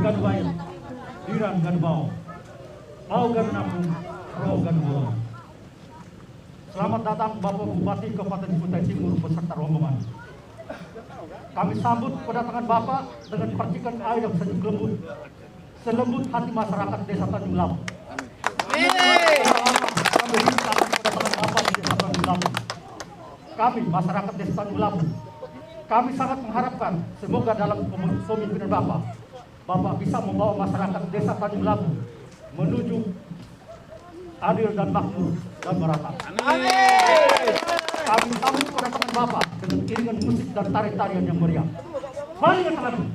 Ganbayan, Diran Ganbao, Mau Ganapung, Roh Ganbao. Selamat datang Bapak Bupati Kabupaten Kutai Timur beserta rombongan. Kami sambut kedatangan Bapak dengan percikan air yang sejuk lembut, selembut hati masyarakat Desa Tanjung Labu. Kami rindukan kedatangan Bapak di Desa Tanjung Labu. Kami masyarakat Desa Tanjung Labu, kami sangat mengharapkan semoga dalam pemimpinan Bapak bisa membawa masyarakat Desa Tanjung Labu menuju adil dan makmur dan merata. Kami sambut kedatangan Bapak dengan iringan musik dan tarian-tarian yang meriah. Mari kita lalu.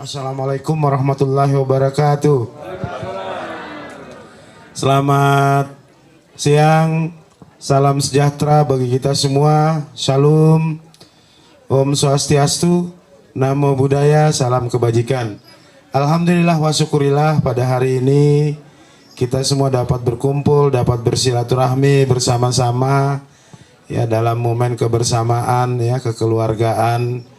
Assalamualaikum warahmatullahi wabarakatuh. Selamat siang, salam sejahtera bagi kita semua. Shalom, Om Swastiastu, Namo Buddhaya, salam kebajikan. Alhamdulillah wa syukurillah pada hari ini kita semua dapat berkumpul, dapat bersilaturahmi bersama-sama ya dalam momen kebersamaan ya kekeluargaan.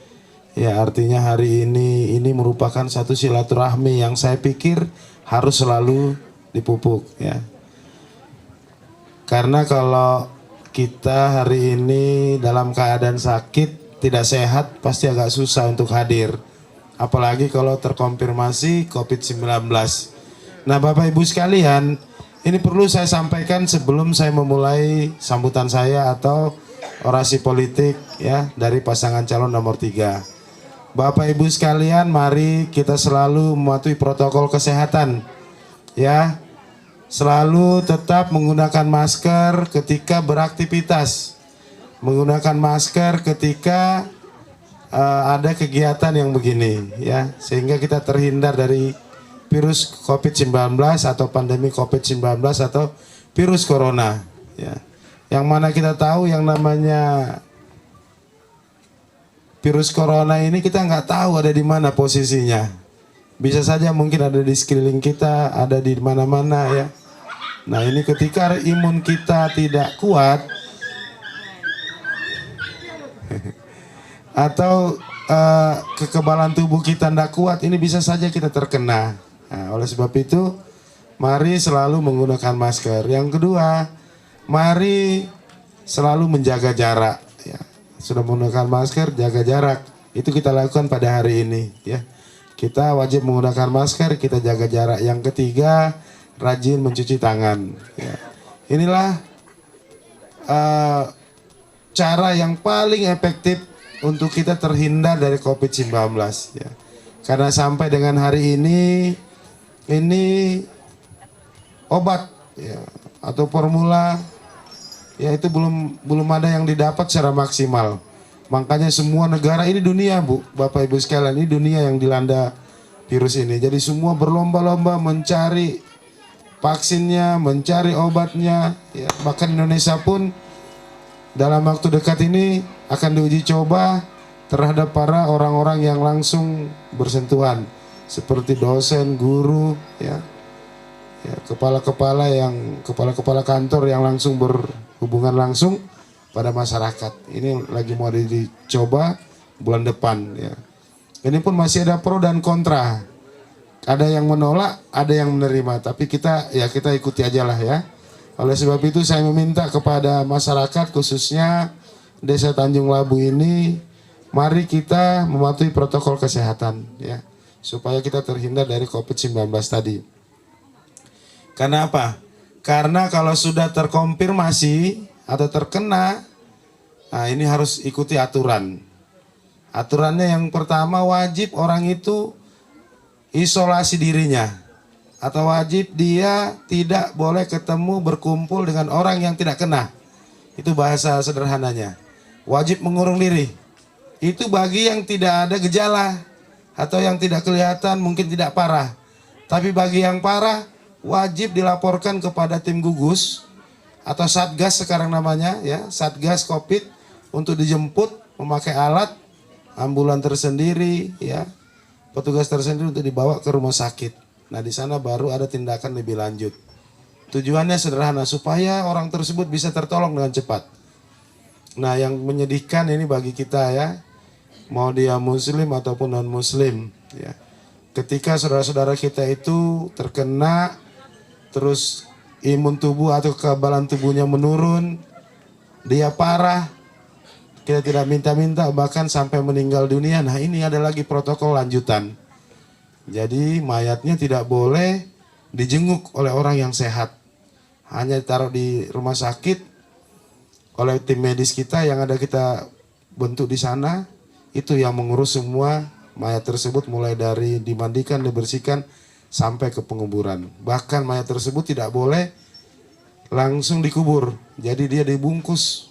Ya artinya hari ini merupakan satu silaturahmi yang saya pikir harus selalu dipupuk ya. Karena kalau kita hari ini dalam keadaan sakit, tidak sehat, pasti agak susah untuk hadir. Apalagi kalau terkonfirmasi COVID-19. Nah Bapak Ibu sekalian, ini perlu saya sampaikan sebelum saya memulai sambutan saya atau orasi politik ya dari pasangan calon nomor 3. Bapak Ibu sekalian, mari kita selalu mematuhi protokol kesehatan ya. Selalu tetap menggunakan masker ketika beraktivitas, menggunakan masker ketika ada kegiatan yang begini ya, sehingga kita terhindar dari virus COVID-19 atau pandemi COVID-19 atau virus corona ya. Yang mana kita tahu yang namanya virus corona ini kita nggak tahu ada di mana posisinya. Bisa saja mungkin ada di sekeliling kita, ada di mana-mana ya. Nah ini ketika imun kita tidak kuat atau kekebalan tubuh kita tidak kuat, ini bisa saja kita terkena. Nah, oleh sebab itu, mari selalu menggunakan masker. Yang kedua, mari selalu menjaga jarak. Ya. Sudah menggunakan masker, jaga jarak. Itu kita lakukan pada hari ini. Ya. Kita wajib menggunakan masker, kita jaga jarak. Yang ketiga, rajin mencuci tangan. Ya. Inilah cara yang paling efektif untuk kita terhindar dari COVID-19. Ya. Karena sampai dengan hari ini obat ya, atau formula ya itu belum ada yang didapat secara maksimal. Makanya semua negara ini dunia Bapak Ibu sekalian, ini dunia yang dilanda virus ini. Jadi semua berlomba-lomba mencari vaksinnya, mencari obatnya ya. Bahkan Indonesia pun dalam waktu dekat ini akan diuji coba terhadap para orang-orang yang langsung bersentuhan, seperti dosen, guru, ya, kepala-kepala kantor yang langsung berhubungan langsung pada masyarakat. Ini lagi mau dicoba bulan depan, ya. Ini pun masih ada pro dan kontra. Ada yang menolak, ada yang menerima. Tapi kita ikuti aja lah, ya. Oleh sebab itu saya meminta kepada masyarakat khususnya Desa Tanjung Labu ini, mari kita mematuhi protokol kesehatan, ya, supaya kita terhindar dari COVID-19 tadi. Karena apa? Karena kalau sudah terkonfirmasi atau terkena, nah ini harus ikuti aturan. Aturannya yang pertama, wajib orang itu isolasi dirinya, atau wajib dia tidak boleh ketemu berkumpul dengan orang yang tidak kena. Itu bahasa sederhananya. Wajib mengurung diri. Itu bagi yang tidak ada gejala atau yang tidak kelihatan, mungkin tidak parah. Tapi bagi yang parah, wajib dilaporkan kepada tim gugus atau satgas sekarang namanya, ya, satgas COVID, untuk dijemput memakai alat ambulan tersendiri, ya, petugas tersendiri untuk dibawa ke rumah sakit. Nah, di sana baru ada tindakan lebih lanjut. Tujuannya sederhana, supaya orang tersebut bisa tertolong dengan cepat. Nah, yang menyedihkan ini bagi kita, ya, mau dia muslim ataupun non muslim, ya, ketika saudara-saudara kita itu terkena, terus imun tubuh atau kekebalan tubuhnya menurun, dia parah, kita tidak minta-minta bahkan sampai meninggal dunia. Nah, ini ada lagi protokol lanjutan. Jadi mayatnya tidak boleh dijenguk oleh orang yang sehat, hanya ditaruh di rumah sakit oleh tim medis kita yang ada kita bentuk di sana. Itu yang mengurus semua mayat tersebut, mulai dari dimandikan, dibersihkan, sampai ke penguburan. Bahkan mayat tersebut tidak boleh langsung dikubur, jadi dia dibungkus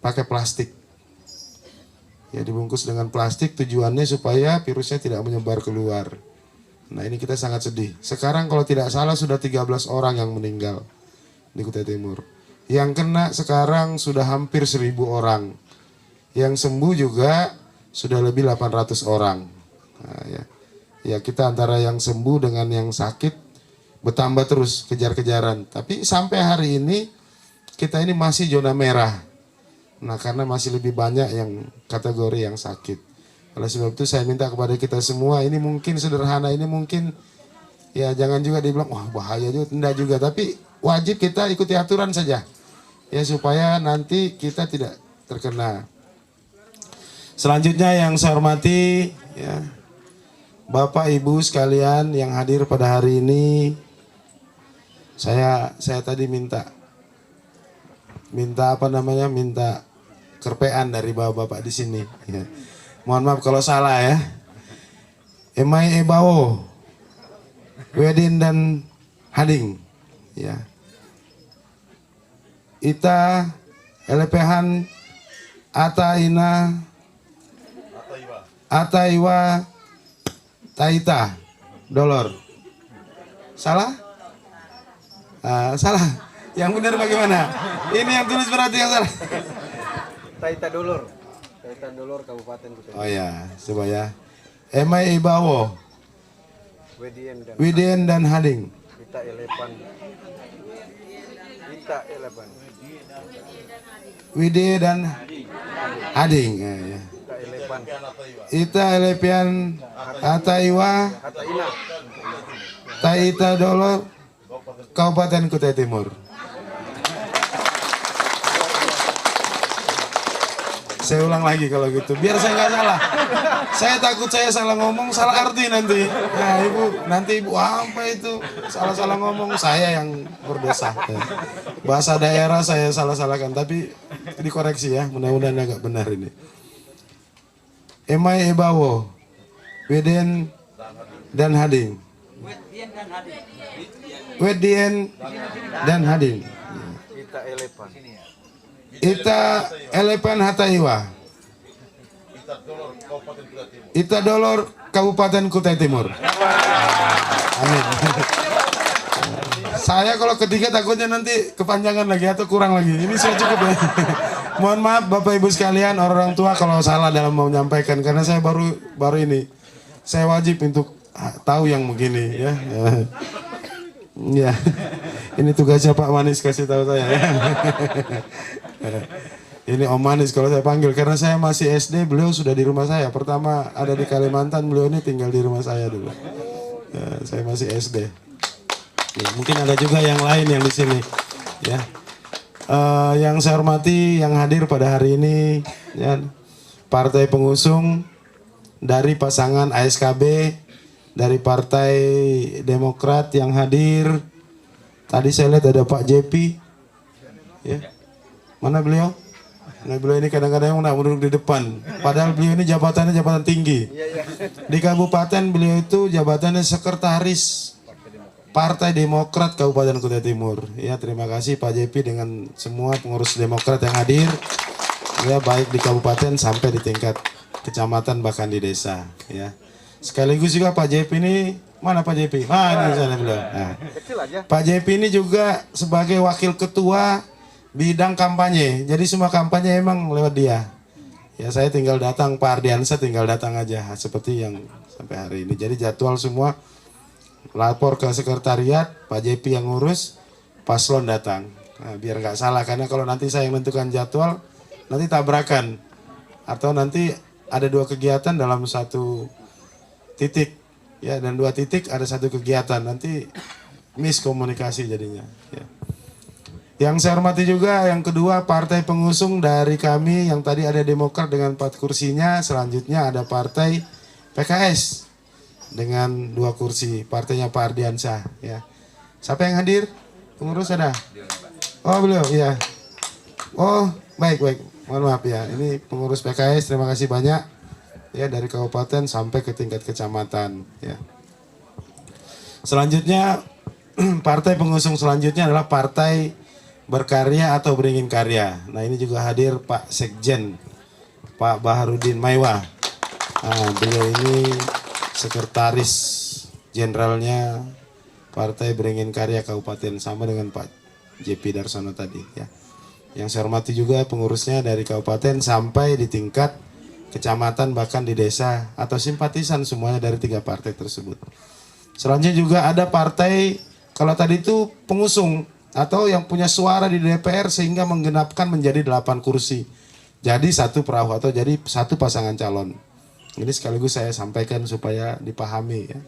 pakai plastik. Ya, dibungkus dengan plastik, tujuannya supaya virusnya tidak menyebar keluar. Nah, ini kita sangat sedih. Sekarang kalau tidak salah sudah 13 orang yang meninggal di Kutai Timur. Yang kena sekarang sudah hampir 1.000 orang. Yang sembuh juga sudah lebih 800 orang. Nah, ya, kita antara yang sembuh dengan yang sakit bertambah terus, kejar-kejaran. Tapi sampai hari ini kita ini masih zona merah. Nah, karena masih lebih banyak yang kategori yang sakit. Oleh sebab itu saya minta kepada kita semua, ini mungkin sederhana, ini mungkin ya jangan juga dibilang wah bahaya juga, tidak juga. Tapi wajib kita ikuti aturan saja, ya, supaya nanti kita tidak terkena. Selanjutnya yang saya hormati, ya, Bapak Ibu sekalian yang hadir pada hari ini, saya tadi minta kerpean dari bapak-bapak di sini. Ya. Mohon maaf kalau salah, ya. Emai Ebawo, Wedin dan Hading, ya. Ita Elepehan Ataiwa Taita Dolor. Salah? Salah. Yang benar bagaimana? Ini yang tulis berarti yang salah. Taita Dolor Kabupaten Kutai. Oh ya, coba ya. Emai Ibawo, Widien dan Hading. Ita Elepan. Widie dan Hading. Ya, ya. Ita Elepan. Ita Elepian Ataiwa Taita Dolor Kabupaten Kutai Timur. Saya ulang lagi kalau gitu, biar saya nggak salah. Saya takut saya salah ngomong, salah arti nanti. Nah, ibu apa itu salah ngomong, saya yang berdosa. Ya. Bahasa daerah saya salah-salahkan, tapi dikoreksi ya, mudah-mudahan agak benar ini. Emai Ebawo, Wedien dan Hading. Wedien dan Hading. Ita Elepan. Ita Elepan Hataiwa. Ita Dolor Kabupaten Kutai Timur. Amin. Saya kalau ketiga takutnya nanti kepanjangan lagi atau kurang lagi. Ini sudah cukup ya. Mohon maaf Bapak Ibu sekalian, orang tua kalau salah dalam menyampaikan karena saya baru ini. Saya wajib untuk tahu yang begini ya. Ya. Ini tugasnya Pak Manis kasih tahu saya ya. Ini Om Manis kalau saya panggil karena saya masih SD, beliau sudah di rumah saya. Pertama ada di Kalimantan, beliau ini tinggal di rumah saya dulu. Ya, saya masih SD. Ya, mungkin ada juga yang lain yang di sini ya. Yang saya hormati yang hadir pada hari ini ya, partai pengusung dari pasangan ASKB, dari Partai Demokrat yang hadir. Tadi saya lihat ada Pak JP ya. Mana beliau? Nah, beliau ini kadang-kadang nak duduk di depan, padahal beliau ini jabatannya jabatan tinggi di kabupaten. Beliau itu jabatannya sekretaris Partai Demokrat Kabupaten Kutai Timur. Ya, terima kasih Pak JP dengan semua pengurus Demokrat yang hadir. Ya, baik di kabupaten sampai di tingkat kecamatan bahkan di desa. Ya, sekaligus juga Pak JP ini mana Pak JP? Ini sana beliau. Nah, Pak JP ini juga sebagai wakil ketua bidang kampanye. Jadi semua kampanye emang lewat dia. Ya, saya tinggal datang, Pak Ardiansa tinggal datang aja seperti yang sampai hari ini. Jadi jadwal semua lapor ke sekretariat, Pak JP yang ngurus, paslon datang. Nah, biar nggak salah, karena kalau nanti saya yang menentukan jadwal, nanti tabrakan. Atau nanti ada 2 kegiatan dalam 1 titik. Ya, dan 2 titik ada 1 kegiatan. Nanti miskomunikasi jadinya. Ya. Yang saya hormati juga, yang kedua partai pengusung dari kami, yang tadi ada Demokrat dengan 4 kursinya, selanjutnya ada partai PKS. Dengan 2 kursi, partainya Pak Ardiansyah ya. Siapa yang hadir? Pengurus ada? Oh beliau, iya. Oh baik. Mohon maaf ya. Ini pengurus PKS, terima kasih banyak ya, dari kabupaten sampai ke tingkat kecamatan ya. Selanjutnya partai pengusung selanjutnya adalah Partai Berkarya atau Beringin Karya. Nah, ini juga hadir Pak Sekjen, Pak Baharudin Maiwa. Nah, beliau ini sekretaris jenderalnya Partai Beringin Karya Kabupaten, sama dengan Pak JP Darsono tadi ya. Yang saya hormati juga pengurusnya dari kabupaten sampai di tingkat kecamatan bahkan di desa atau simpatisan semuanya dari 3 partai tersebut. Selanjutnya juga ada partai, kalau tadi itu pengusung atau yang punya suara di DPR sehingga menggenapkan menjadi 8 kursi. Jadi 1 perahu atau jadi 1 pasangan calon. Ini sekaligus saya sampaikan supaya dipahami ya.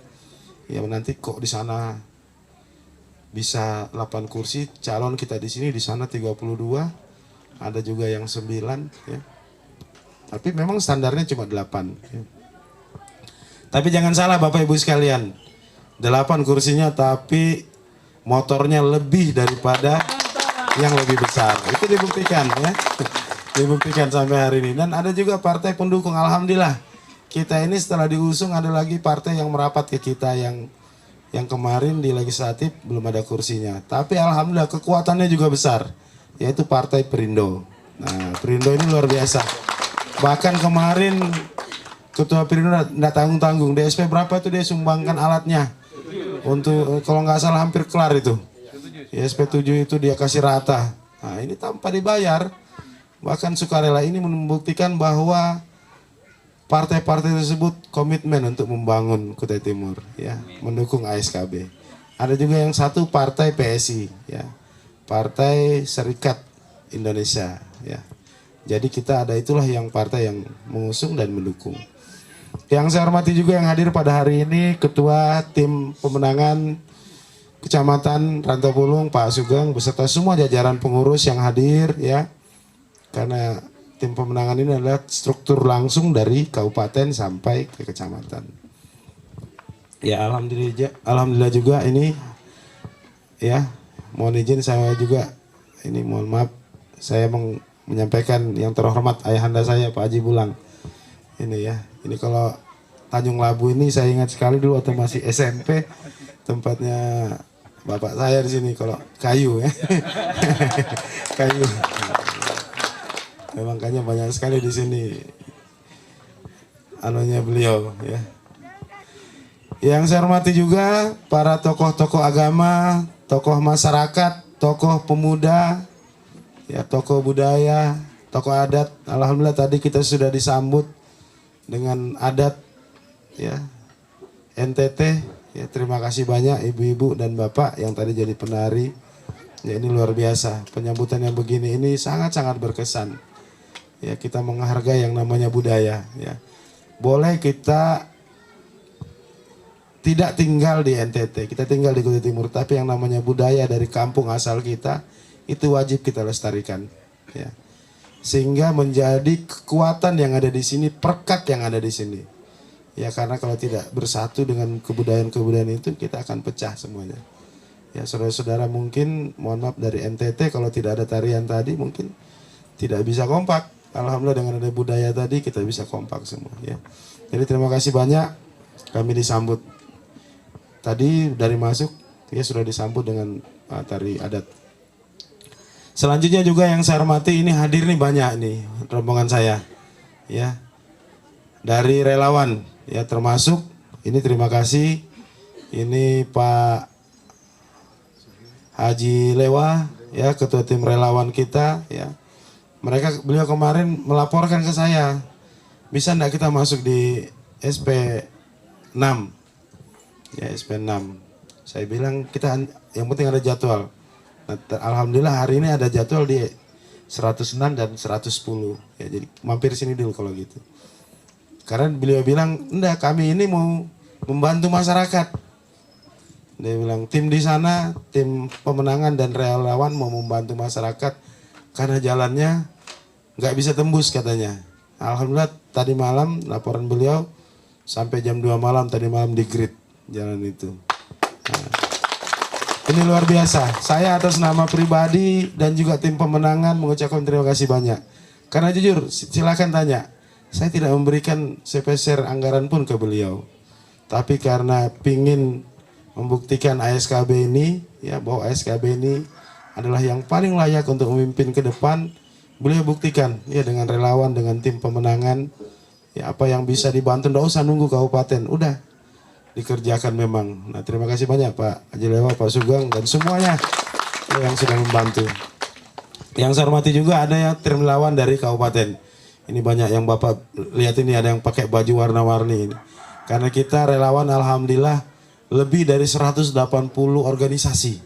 Ya, nanti kok di sana bisa 8 kursi, calon kita di sini, di sana 32, ada juga yang 9 ya. Tapi memang standarnya cuma 8 ya. Tapi jangan salah Bapak Ibu sekalian, 8 kursinya tapi motornya lebih daripada yang lebih besar. Itu dibuktikan ya. Dibuktikan sampai hari ini. Dan ada juga partai pendukung, alhamdulillah. Kita ini setelah diusung ada lagi partai yang merapat ke kita yang kemarin di legislatif belum ada kursinya. Tapi alhamdulillah kekuatannya juga besar, yaitu Partai Perindo. Nah, Perindo ini luar biasa. Bahkan kemarin Ketua Perindo nggak tanggung-tanggung. DSP berapa itu dia sumbangkan alatnya. Untuk kalau nggak salah hampir kelar itu. DSP 7 itu dia kasih rata. Nah, ini tanpa dibayar. Bahkan sukarela, ini membuktikan bahwa partai-partai tersebut komitmen untuk membangun Kutai Timur ya, mendukung ASKB. Ada juga yang 1 partai PSI ya, Partai Serikat Indonesia ya. Jadi kita ada, itulah yang partai yang mengusung dan mendukung. Yang saya hormati juga yang hadir pada hari ini Ketua Tim Pemenangan Kecamatan Rantopulung Pak Sugeng beserta semua jajaran pengurus yang hadir ya. Karena tim pemenangan ini adalah struktur langsung dari kabupaten sampai ke kecamatan. Ya, alhamdulillah juga ini ya, mohon izin saya juga ini mohon maaf saya menyampaikan yang terhormat ayahanda saya Pak Haji Bulang. Ini ya, ini kalau Tanjung Labu ini saya ingat sekali dulu waktu masih SMP, tempatnya bapak saya di sini, kalau kayu ya. Kayu. Makanya banyak sekali di sini anunya beliau ya. Yang saya hormati juga para tokoh-tokoh agama, tokoh masyarakat, tokoh pemuda, ya, tokoh budaya, tokoh adat. Alhamdulillah tadi kita sudah disambut dengan adat ya NTT. Ya, terima kasih banyak ibu-ibu dan bapak yang tadi jadi penari. Ya, ini luar biasa. Penyambutan yang begini ini sangat-sangat berkesan. Ya, kita menghargai yang namanya budaya. Ya, boleh kita tidak tinggal di NTT, kita tinggal di Kutai Timur, tapi yang namanya budaya dari kampung asal kita itu wajib kita lestarikan, ya. Sehingga menjadi kekuatan yang ada di sini, perkat yang ada di sini. Ya, karena kalau tidak bersatu dengan kebudayaan-kebudayaan itu, kita akan pecah semuanya. Ya, saudara-saudara mungkin, mohon maaf dari NTT kalau tidak ada tarian tadi mungkin tidak bisa kompak. Alhamdulillah dengan ada budaya tadi kita bisa kompak semua, ya. Jadi terima kasih banyak, kami disambut. Tadi dari masuk ya sudah disambut dengan tari adat. Selanjutnya juga yang saya hormati ini hadir nih banyak nih rombongan saya ya. Dari relawan ya termasuk ini terima kasih ini Pak Haji Lewa ya ketua tim relawan kita ya. Beliau kemarin melaporkan ke saya, bisa enggak kita masuk di SP 6? Ya SP6. Saya bilang kita yang penting ada jadwal. Nah, alhamdulillah hari ini ada jadwal di 106 dan 110. Ya jadi mampir sini dulu kalau gitu. Karena beliau bilang, "Enggak, kami ini mau membantu masyarakat." Dia bilang tim di sana, tim pemenangan dan relawan mau membantu masyarakat karena jalannya nggak bisa tembus katanya. Alhamdulillah tadi malam laporan beliau sampai jam 2 malam tadi malam di grid jalan itu. Nah, ini luar biasa. Saya atas nama pribadi dan juga tim pemenangan mengucapkan terima kasih banyak. Karena jujur, silakan tanya. Saya tidak memberikan sepeser anggaran pun ke beliau. Tapi karena pingin membuktikan ASKB ini, ya bahwa ASKB ini adalah yang paling layak untuk memimpin ke depan, beliau buktikan ya dengan relawan, dengan tim pemenangan. Ya apa yang bisa dibantu, tidak usah nunggu kabupaten, udah dikerjakan memang. Nah terima kasih banyak Pak Haji Lewa, Pak Sugeng dan semuanya yang sudah membantu. Yang saya hormati juga ada yang tim relawan dari kabupaten. Ini banyak yang Bapak lihat ini ada yang pakai baju warna-warni ini. Karena kita relawan alhamdulillah lebih dari 180 organisasi.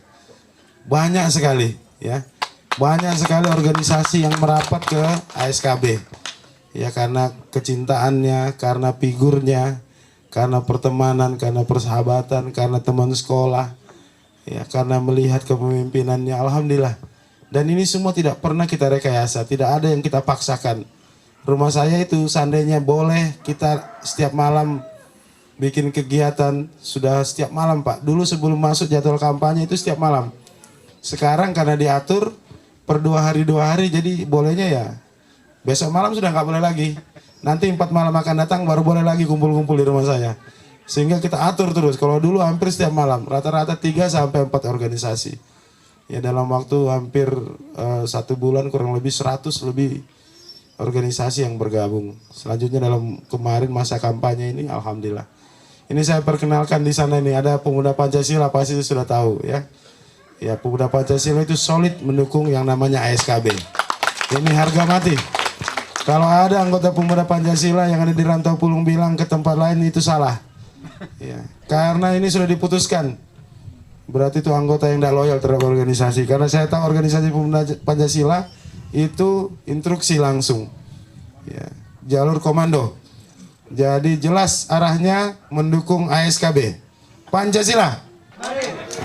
Banyak sekali ya. Banyak sekali organisasi yang merapat ke ASKB. Ya karena kecintaannya, karena figurnya, karena pertemanan, karena persahabatan, karena teman sekolah, ya karena melihat kepemimpinannya, alhamdulillah. Dan ini semua tidak pernah kita rekayasa, tidak ada yang kita paksakan. Rumah saya itu seandainya boleh kita setiap malam bikin kegiatan, sudah setiap malam Pak. Dulu sebelum masuk jadwal kampanye itu setiap malam. Sekarang karena diatur per 2 hari, jadi bolehnya ya besok malam sudah nggak boleh lagi. Nanti 4 malam akan datang baru boleh lagi kumpul-kumpul di rumah saya. Sehingga kita atur terus. Kalau dulu hampir setiap malam, rata-rata 3-4 organisasi. Ya dalam waktu hampir 1 bulan kurang lebih 100 lebih organisasi yang bergabung. Selanjutnya dalam kemarin masa kampanye ini alhamdulillah. Ini saya perkenalkan di sana ini ada pemuda Pancasila, pasti sudah tahu ya. Ya pemuda Pancasila itu solid mendukung yang namanya ASKB. Ini harga mati. Kalau ada anggota pemuda Pancasila yang ada di Rantau Pulung bilang ke tempat lain itu salah. Ya, karena ini sudah diputuskan. Berarti itu anggota yang tidak loyal terhadap organisasi. Karena saya tahu organisasi pemuda Pancasila itu instruksi langsung. Ya, jalur komando. Jadi jelas arahnya mendukung ASKB. Pancasila.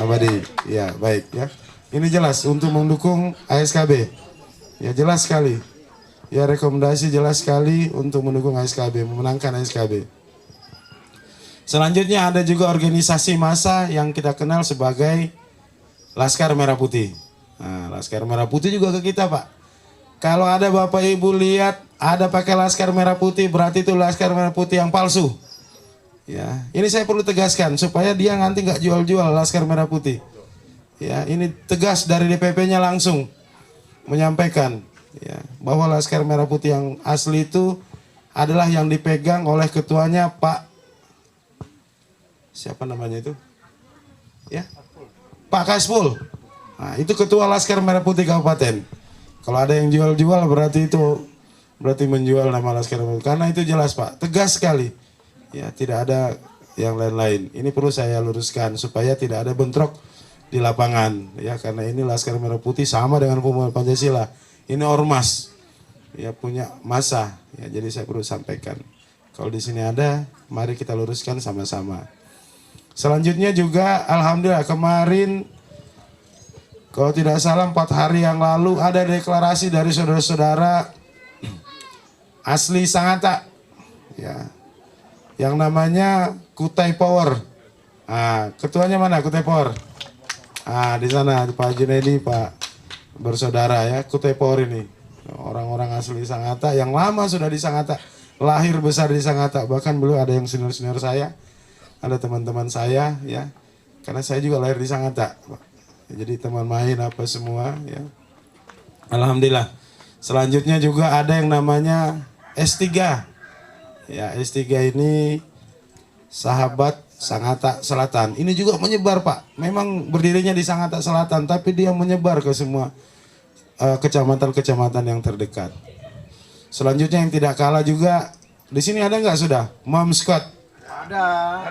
Abadi. Ya, baik ya. Ini jelas untuk mendukung ASKB. Ya, jelas sekali. Ya rekomendasi jelas sekali untuk mendukung ASKB, memenangkan ASKB. Selanjutnya ada juga organisasi massa yang kita kenal sebagai Laskar Merah Putih. Nah, Laskar Merah Putih juga ke kita Pak. Kalau ada Bapak Ibu lihat ada pakai Laskar Merah Putih berarti itu Laskar Merah Putih yang palsu. Ya, ini saya perlu tegaskan supaya dia nanti nggak jual-jual Laskar Merah Putih. Ya, ini tegas dari DPP-nya langsung menyampaikan. Ya, bahwa Laskar Merah Putih yang asli itu adalah yang dipegang oleh ketuanya Pak siapa namanya itu? Ya, Pak Kaspul. Nah, itu ketua Laskar Merah Putih Kabupaten. Kalau ada yang jual-jual berarti menjual nama Laskar Merdeka. Karena itu jelas Pak, tegas sekali. Ya, tidak ada yang lain-lain. Ini perlu saya luruskan supaya tidak ada bentrok di lapangan. Ya, karena ini Laskar Merah Putih sama dengan Pemuda Pancasila. Ini ormas. Ya, punya masa. Ya, jadi saya perlu sampaikan. Kalau di sini ada, mari kita luruskan sama-sama. Selanjutnya juga, alhamdulillah kemarin, kalau tidak salah 4 hari yang lalu ada deklarasi dari saudara-saudara asli Sangatta, ya, yang namanya Kutai Power. Ketuanya mana Kutai Power? Di sana Pak Junedi, Pak bersaudara ya, Kutai Power ini orang-orang asli Sangatta yang lama sudah di Sangatta, lahir besar di Sangatta. Bahkan belum ada yang senior-senior saya, ada teman-teman saya ya, karena saya juga lahir di Sangatta. Jadi teman main apa semua ya. Alhamdulillah. Selanjutnya juga ada yang namanya S3. Ya, S3 ini sahabat Sangatta Selatan. Ini juga menyebar Pak. Memang berdirinya di Sangatta Selatan, tapi dia menyebar ke semua kecamatan-kecamatan yang terdekat. Selanjutnya yang tidak kalah juga, di sini ada nggak sudah? Mom Squad.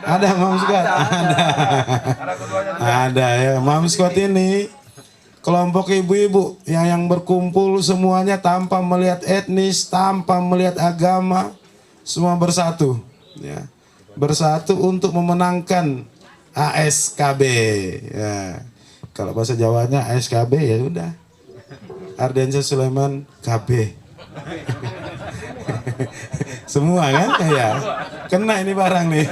Ada Mom Squad. Ada ya. Mom Squad ini kelompok ibu-ibu yang berkumpul semuanya tanpa melihat etnis, tanpa melihat agama, semua bersatu. Ya. Bersatu untuk memenangkan ASKB. Ya. Kalau bahasa Jawanya ASKB ya udah. Ardiansyah Sulaiman KB. Semua kan ya. Kena ini barang nih.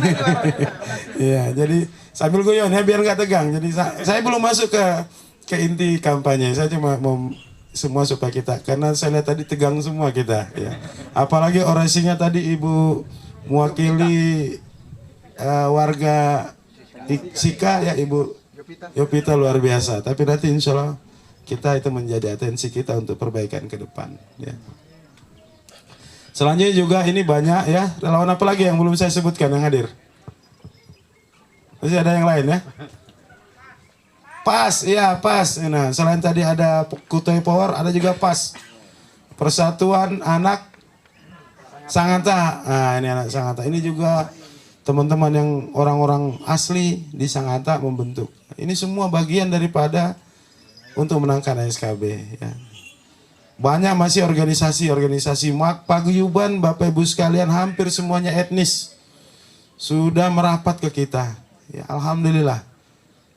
Ya, jadi sambil guyon ya biar nggak tegang. Jadi saya belum masuk ke inti kampanye. Saya cuma mau semua supaya kita, karena saya lihat tadi tegang semua kita ya. Apalagi orasinya tadi Ibu mewakili warga Sika ya, Ibu Yopita luar biasa. Tapi nanti insya Allah kita itu menjadi atensi kita untuk perbaikan ke depan ya. Selanjutnya juga ini banyak ya, relawan apa lagi yang belum saya sebutkan yang hadir? Masih ada yang lain ya? PAS, ya PAS. Nah, selain tadi ada Kutai Power, ada juga PAS. Persatuan Anak Sangatta. Nah, ini anak Sangatta. Ini juga teman-teman yang orang-orang asli di Sangatta membentuk. Ini semua bagian daripada untuk menangkan ASKB ya. Banyak masih organisasi-organisasi paguyuban, Bapak Ibu sekalian, hampir semuanya etnis sudah merapat ke kita. Ya, alhamdulillah.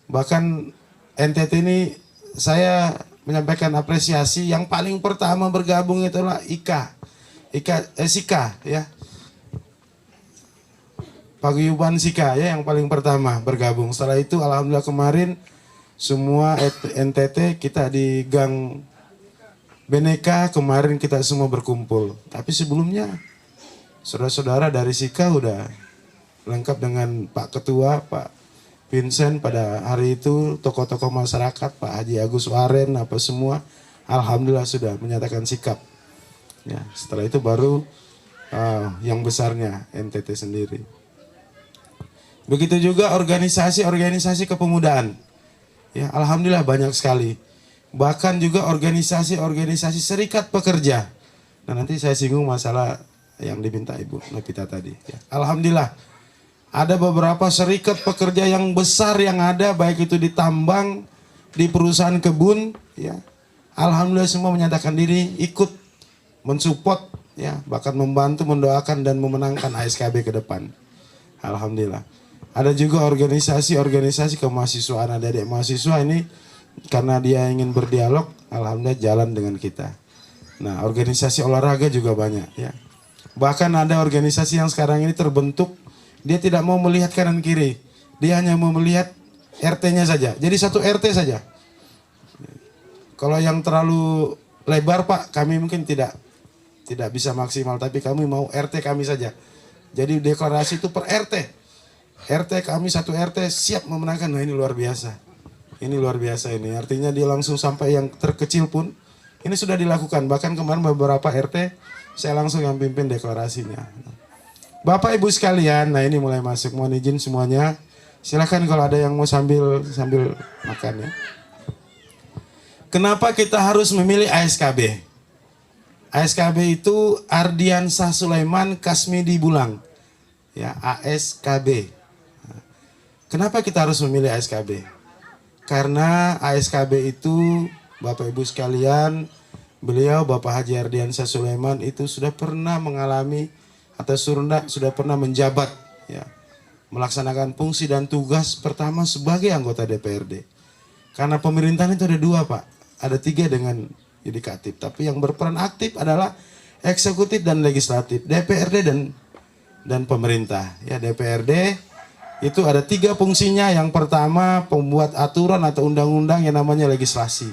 Bahkan NTT ini saya menyampaikan apresiasi, yang paling pertama bergabung itulah Sika ya. Paguyuban Sika ya yang paling pertama bergabung. Setelah itu alhamdulillah kemarin semua NTT kita di Gang Beneka kemarin kita semua berkumpul. Tapi sebelumnya saudara-saudara dari Sika udah lengkap dengan Pak Ketua, Pak Vincent pada hari itu, tokoh-tokoh masyarakat, Pak Haji Agus Waren, apa semua, alhamdulillah sudah menyatakan sikap. Ya, setelah itu baru yang besarnya NTT sendiri. Begitu juga organisasi-organisasi kepemudaan. Ya, alhamdulillah banyak sekali. Bahkan juga organisasi-organisasi serikat pekerja. Nah, nanti saya singgung masalah yang diminta Ibu Novita tadi. Ya. Alhamdulillah ada beberapa serikat pekerja yang besar yang ada, baik itu di tambang, di perusahaan kebun. Ya. Alhamdulillah semua menyatakan diri ikut mensupport, ya, bahkan membantu, mendoakan dan memenangkan ASKB ke depan. Alhamdulillah. Ada juga organisasi-organisasi kemahasiswaan, adik-adik mahasiswa ini karena dia ingin berdialog, alhamdulillah jalan dengan kita. Nah, organisasi olahraga juga banyak ya. Bahkan ada organisasi yang sekarang ini terbentuk, dia tidak mau melihat kanan kiri. Dia hanya mau melihat RT-nya saja. Jadi satu RT saja. Kalau yang terlalu lebar Pak, kami mungkin tidak bisa maksimal, tapi kami mau RT kami saja. Jadi deklarasi itu per RT. RT kami satu RT siap memenangkan. Nah, ini luar biasa. Ini luar biasa ini. Artinya dia langsung sampai yang terkecil pun ini sudah dilakukan. Bahkan kemarin beberapa RT saya langsung yang pimpin deklarasinya. Bapak Ibu sekalian, nah ini mulai masuk. Mohon izin semuanya. Silakan kalau ada yang mau sambil makan ya. Kenapa kita harus memilih ASKB? ASKB itu Ardiansah Sulaiman Kasmidi Bulang. Ya, ASKB. Kenapa kita harus memilih ASKB? Karena ASKB itu, Bapak Ibu sekalian, beliau Bapak Haji Ardiansah Sulaiman itu sudah pernah mengalami atau sudah pernah menjabat, ya, melaksanakan fungsi dan tugas pertama sebagai anggota DPRD. Karena pemerintahan itu ada dua, Pak. Ada tiga dengan yudikatif. Tapi yang berperan aktif adalah eksekutif dan legislatif. DPRD dan pemerintah. Ya, DPRD itu ada tiga fungsinya. Yang pertama, pembuat aturan atau undang-undang yang namanya legislasi.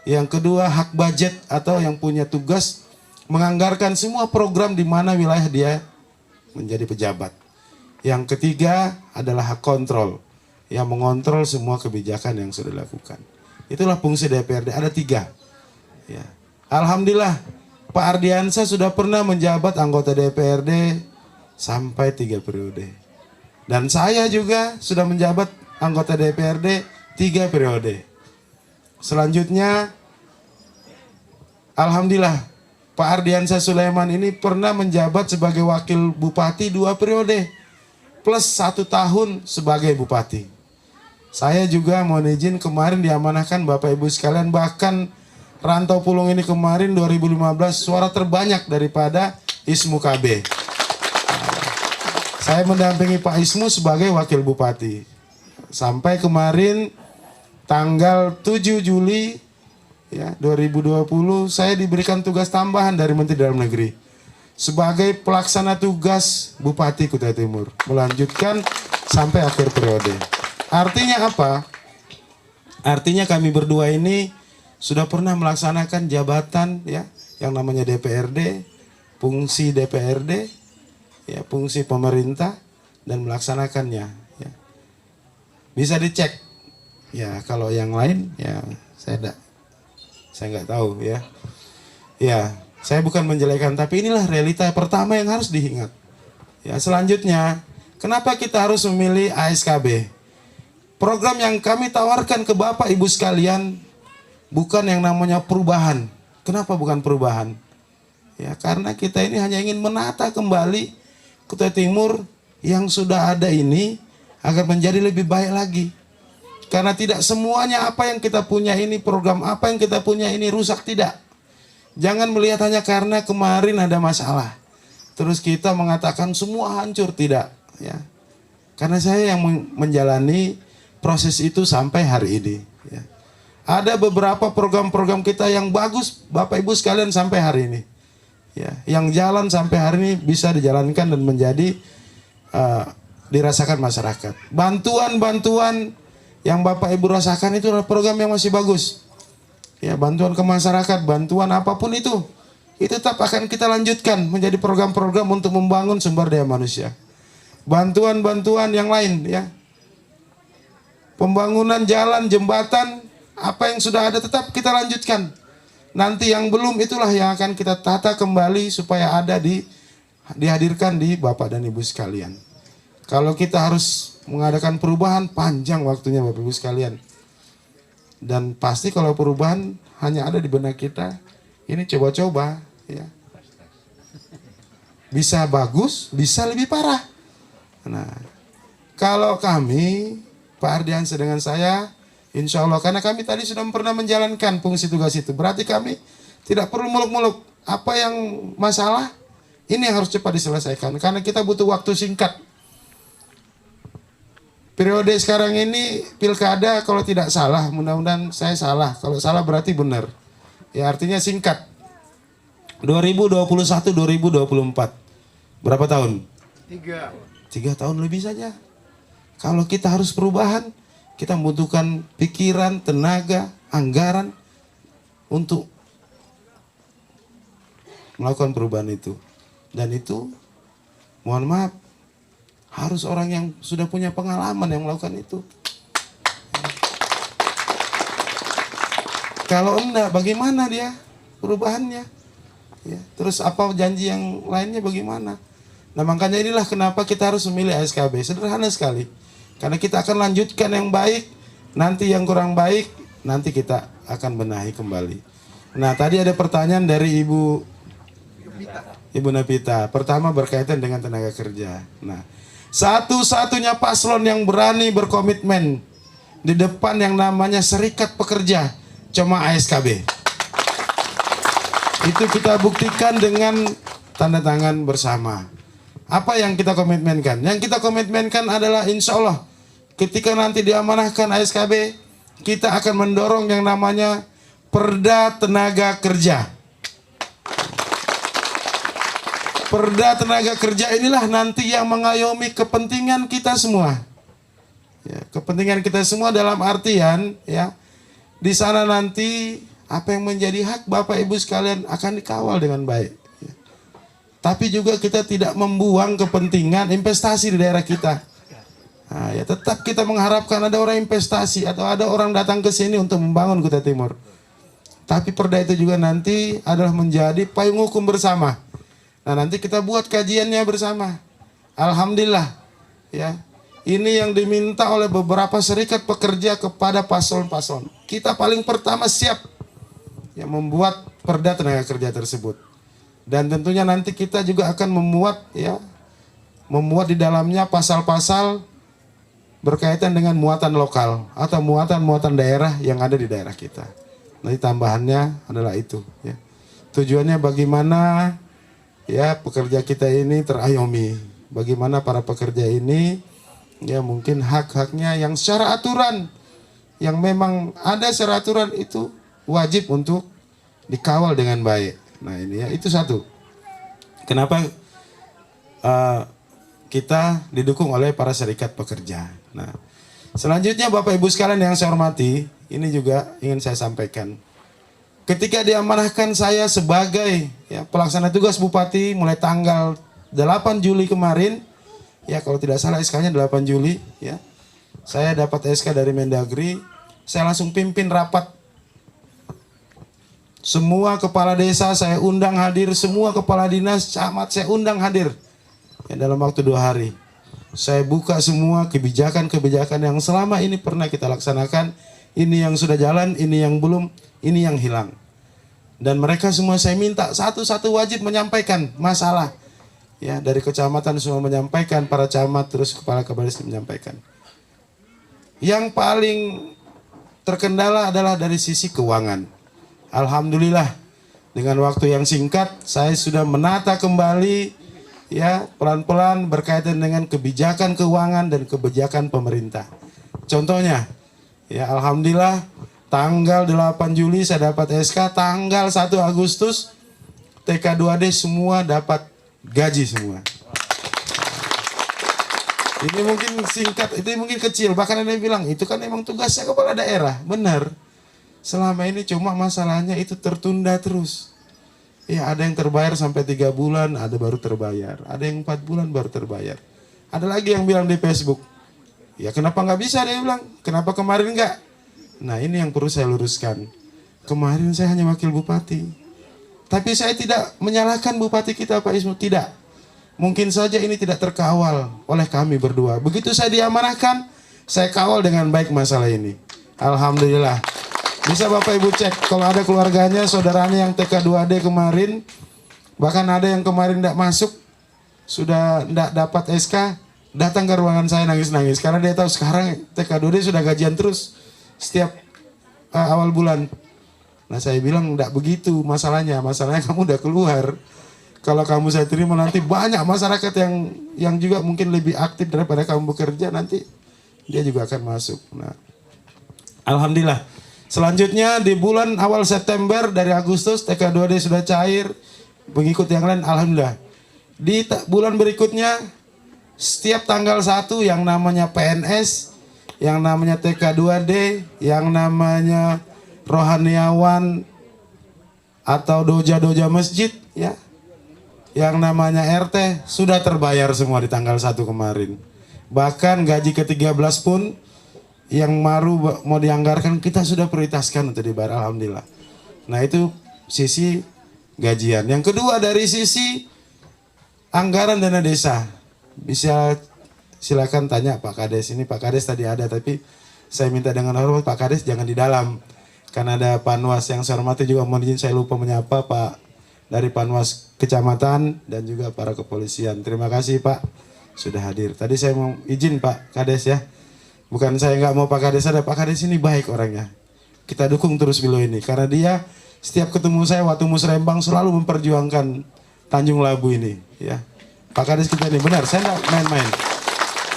Yang kedua, hak budget atau yang punya tugas menganggarkan semua program di mana wilayah dia menjadi pejabat. Yang ketiga adalah hak kontrol, yang mengontrol semua kebijakan yang sudah dilakukan. Itulah fungsi DPRD, ada tiga. Ya. Alhamdulillah, Pak Ardiansah sudah pernah menjabat anggota DPRD sampai 3 periode. Dan saya juga sudah menjabat anggota DPRD 3 periode. Selanjutnya, alhamdulillah, Pak Ardiansah Sulaiman ini pernah menjabat sebagai wakil bupati 2 periode. Plus 1 tahun sebagai bupati. Saya juga mohon izin kemarin diamanahkan Bapak Ibu sekalian, bahkan Rantau Pulung ini kemarin 2015 suara terbanyak daripada Ismu KB. Saya mendampingi Pak Ismu sebagai wakil bupati. Sampai kemarin tanggal 7 Juli ya, 2020 saya diberikan tugas tambahan dari Menteri Dalam Negeri sebagai pelaksana tugas Bupati Kutai Timur, melanjutkan sampai akhir periode. Artinya apa? Artinya kami berdua ini sudah pernah melaksanakan jabatan ya yang namanya DPRD, fungsi DPRD, ya fungsi pemerintah dan melaksanakannya. Ya. Bisa dicek. Ya kalau yang lain ya saya nggak tahu ya. Ya saya bukan menjelekan, tapi inilah realita pertama yang harus diingat. Ya selanjutnya, kenapa kita harus memilih ASKB? Program yang kami tawarkan ke Bapak Ibu sekalian bukan yang namanya perubahan. Kenapa bukan perubahan? Ya karena kita ini hanya ingin menata kembali Kutai Timur yang sudah ada ini agar menjadi lebih baik lagi. Karena tidak semuanya apa yang kita punya ini, program apa yang kita punya ini rusak, tidak. Jangan melihat hanya karena kemarin ada masalah terus kita mengatakan semua hancur, tidak ya. Karena saya yang menjalani proses itu sampai hari ini ya. Ada beberapa program-program kita yang bagus Bapak Ibu sekalian sampai hari ini. Ya, yang jalan sampai hari ini bisa dijalankan dan menjadi dirasakan masyarakat. Bantuan-bantuan yang Bapak Ibu rasakan itu adalah program yang masih bagus. Ya, bantuan ke masyarakat, bantuan apapun itu tetap akan kita lanjutkan menjadi program-program untuk membangun sumber daya manusia. Bantuan-bantuan yang lain ya. Pembangunan jalan, jembatan, apa yang sudah ada tetap kita lanjutkan. Nanti yang belum itulah yang akan kita tata kembali supaya ada dihadirkan di Bapak dan Ibu sekalian. Kalau kita harus mengadakan perubahan panjang waktunya Bapak Ibu sekalian. Dan pasti kalau perubahan hanya ada di benak kita, ini coba-coba ya. Bisa bagus, bisa lebih parah. Nah, kalau kami Pak Ardiansah dengan saya, insya Allah, karena kami tadi sudah pernah menjalankan fungsi tugas itu. Berarti kami tidak perlu muluk-muluk. Apa yang masalah, ini yang harus cepat diselesaikan. Karena kita butuh waktu singkat. Periode sekarang ini, pilkada kalau tidak salah, mudah-mudahan saya salah. Kalau salah berarti benar. Ya artinya singkat. 2021-2024. Berapa tahun? 3 tahun lebih saja. Kalau kita harus perubahan, kita membutuhkan pikiran, tenaga, anggaran untuk melakukan perubahan itu. Dan itu, mohon maaf, harus orang yang sudah punya pengalaman yang melakukan itu. Kalau enggak, bagaimana dia perubahannya? Ya, terus apa janji yang lainnya bagaimana? Nah makanya inilah kenapa kita harus memilih ASKB. Sederhana sekali. Karena kita akan lanjutkan yang baik, nanti yang kurang baik, nanti kita akan benahi kembali. Nah, tadi ada pertanyaan dari Ibu Napita. Pertama berkaitan dengan tenaga kerja. Nah, satu-satunya paslon yang berani berkomitmen di depan yang namanya serikat pekerja cuma ASKB. Itu kita buktikan dengan tanda tangan bersama. Apa yang kita komitmenkan? Yang kita komitmenkan adalah insya Allah ketika nanti diamanahkan ASKB, kita akan mendorong yang namanya Perda Tenaga Kerja. Perda Tenaga Kerja inilah nanti yang mengayomi kepentingan kita semua. Ya, kepentingan kita semua dalam artian ya, di sana nanti apa yang menjadi hak Bapak Ibu sekalian akan dikawal dengan baik. Ya. Tapi juga kita tidak membuang kepentingan investasi di daerah kita. Nah, ya tetap kita mengharapkan ada orang investasi atau ada orang datang ke sini untuk membangun Kutai Timur. Tapi perda itu juga nanti adalah menjadi payung hukum bersama. Nah, nanti kita buat kajiannya bersama. Alhamdulillah, ya. Ini yang diminta oleh beberapa serikat pekerja kepada paslon-paslon. Kita paling pertama siap ya membuat perda tenaga kerja tersebut. Dan tentunya nanti kita juga akan memuat di dalamnya pasal-pasal berkaitan dengan muatan lokal atau muatan-muatan daerah yang ada di daerah kita. Nanti tambahannya adalah itu ya. Tujuannya bagaimana ya pekerja kita ini terayomi. Bagaimana para pekerja ini ya mungkin hak-haknya yang secara aturan yang memang ada secara aturan itu wajib untuk dikawal dengan baik. Nah ini ya itu satu. Kenapa kita didukung oleh para serikat pekerja. Nah selanjutnya Bapak Ibu sekalian yang saya hormati, ini juga ingin saya sampaikan. Ketika diamanahkan saya sebagai ya, pelaksana tugas Bupati mulai tanggal 8 Juli kemarin, ya kalau tidak salah SK-nya 8 Juli, ya saya dapat SK dari Mendagri, saya langsung pimpin rapat. Semua kepala desa saya undang hadir, semua kepala dinas, camat saya undang hadir. Ya, dalam waktu 2 hari. Saya buka semua kebijakan-kebijakan yang selama ini pernah kita laksanakan. Ini yang sudah jalan, ini yang belum, ini yang hilang. Dan mereka semua saya minta satu-satu wajib menyampaikan masalah. Ya, dari kecamatan semua menyampaikan, para camat terus kepala-kepala desa menyampaikan. Yang paling terkendala adalah dari sisi keuangan. Alhamdulillah dengan waktu yang singkat saya sudah menata kembali ya pelan-pelan berkaitan dengan kebijakan keuangan dan kebijakan pemerintah. Contohnya ya alhamdulillah tanggal 8 Juli saya dapat SK, tanggal 1 Agustus TK2D semua dapat gaji semua. Ini mungkin singkat, itu mungkin kecil, bahkan ada yang bilang itu kan emang tugasnya kepala daerah. Benar. Selama ini cuma masalahnya itu tertunda terus. Ya ada yang terbayar sampai 3 bulan, ada baru terbayar. Ada yang 4 bulan baru terbayar. Ada lagi yang bilang di Facebook, ya kenapa nggak bisa, dia bilang, kenapa kemarin nggak? Nah ini yang perlu saya luruskan. Kemarin saya hanya wakil bupati. Tapi saya tidak menyalahkan bupati kita Pak Ismu, tidak. Mungkin saja ini tidak terkawal oleh kami berdua. Begitu saya diamanahkan, saya kawal dengan baik masalah ini. Alhamdulillah. Bisa Bapak Ibu cek, kalau ada keluarganya, saudaranya yang TK2D kemarin, bahkan ada yang kemarin tidak masuk, sudah tidak dapat SK, datang ke ruangan saya nangis-nangis. Karena dia tahu sekarang TK2D sudah gajian terus setiap awal bulan. Nah saya bilang tidak begitu masalahnya kamu udah keluar. Kalau kamu saya terima nanti banyak masyarakat yang juga mungkin lebih aktif daripada kamu bekerja, nanti dia juga akan masuk. Nah, alhamdulillah. Selanjutnya di bulan awal September dari Agustus TK2D sudah cair, pengikut yang lain alhamdulillah. Di bulan berikutnya setiap tanggal 1 yang namanya PNS, yang namanya TK2D, yang namanya rohaniawan atau doja-doja masjid ya, yang namanya RT sudah terbayar semua di tanggal 1 kemarin. Bahkan gaji ke-13 pun yang baru mau dianggarkan kita sudah prioritaskan untuk dibayar, alhamdulillah. Nah itu sisi gajian. Yang kedua dari sisi anggaran dana desa, bisa silakan tanya Pak Kades. Ini Pak Kades tadi ada, tapi saya minta dengan hormat Pak Kades jangan di dalam. Karena ada Panwas yang saya hormati juga, mohon izin saya lupa menyapa Pak dari Panwas Kecamatan dan juga para kepolisian. Terima kasih Pak sudah hadir. Tadi saya mau izin Pak Kades ya. Bukan saya nggak mau Pak Kades ada, Pak Kades ini baik orangnya. Kita dukung terus beliau ini karena dia setiap ketemu saya waktu musrembang selalu memperjuangkan Tanjung Labu ini ya. Pak Kades kita ini benar, saya nggak main-main.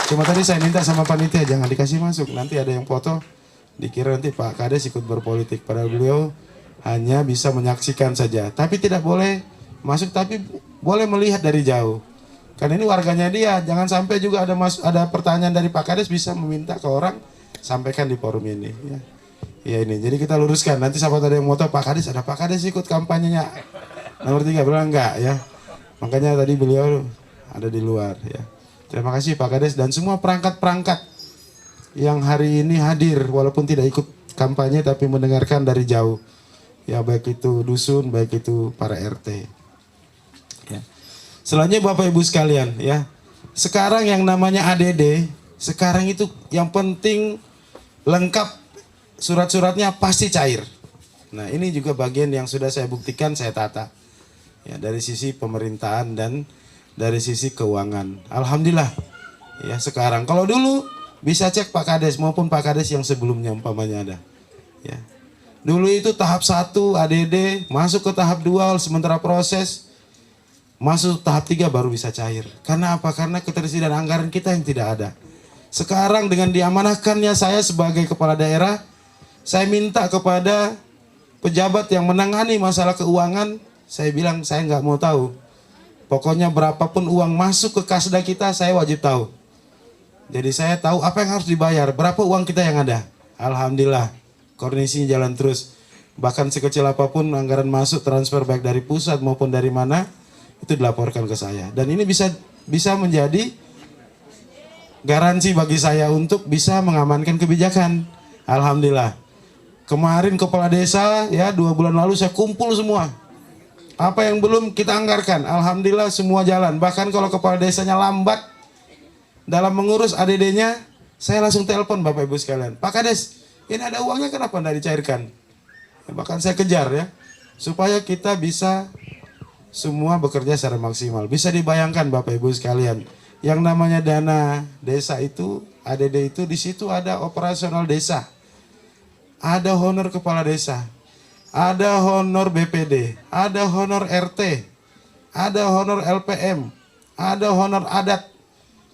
Cuma tadi saya minta sama panitia jangan dikasih masuk, nanti ada yang foto dikira nanti Pak Kades ikut berpolitik, padahal beliau hanya bisa menyaksikan saja, tapi tidak boleh masuk, tapi boleh melihat dari jauh. Karena ini warganya dia, jangan sampai juga ada pertanyaan dari Pak Kades bisa meminta ke orang sampaikan di forum ini. Ya ini, jadi kita luruskan. Nanti sahabat ada yang mau tahu Pak Kades, ada Pak Kades ikut kampanyenya. Nomor 3 bilang enggak ya. Makanya tadi beliau ada di luar ya. Terima kasih Pak Kades dan semua perangkat-perangkat yang hari ini hadir walaupun tidak ikut kampanye tapi mendengarkan dari jauh ya, baik itu dusun baik itu para RT ya. Selanjutnya Bapak Ibu sekalian ya, sekarang yang namanya ADD sekarang itu yang penting lengkap surat-suratnya pasti cair. Nah ini juga bagian yang sudah saya buktikan, saya tata ya, dari sisi pemerintahan dan dari sisi keuangan. Alhamdulillah ya, sekarang kalau dulu bisa cek Pak Kades maupun Pak Kades yang sebelumnya umpamanya ada. Ya. Dulu itu tahap 1 ADD, masuk ke tahap 2 sementara proses, masuk tahap 3 baru bisa cair. Karena apa? Karena ketersediaan anggaran kita yang tidak ada. Sekarang dengan diamanahkannya saya sebagai kepala daerah, saya minta kepada pejabat yang menangani masalah keuangan, saya bilang saya nggak mau tahu. Pokoknya berapapun uang masuk ke kasda kita, saya wajib tahu. Jadi saya tahu apa yang harus dibayar, berapa uang kita yang ada. Alhamdulillah, koordinasinya jalan terus. Bahkan sekecil apapun anggaran masuk transfer baik dari pusat maupun dari mana, itu dilaporkan ke saya. Dan ini bisa menjadi garansi bagi saya untuk bisa mengamankan kebijakan. Alhamdulillah. Kemarin kepala desa ya 2 bulan lalu saya kumpul semua. Apa yang belum kita anggarkan, alhamdulillah semua jalan. Bahkan kalau kepala desanya lambat dalam mengurus ADD-nya, saya langsung telepon Bapak Ibu sekalian. Pak Kades, ini ada uangnya kenapa tidak dicairkan? Ya, bahkan saya kejar ya, supaya kita bisa semua bekerja secara maksimal. Bisa dibayangkan Bapak Ibu sekalian, yang namanya dana desa itu, ADD itu, di situ ada operasional desa, ada honor kepala desa, ada honor BPD, ada honor RT, ada honor LPM, ada honor adat.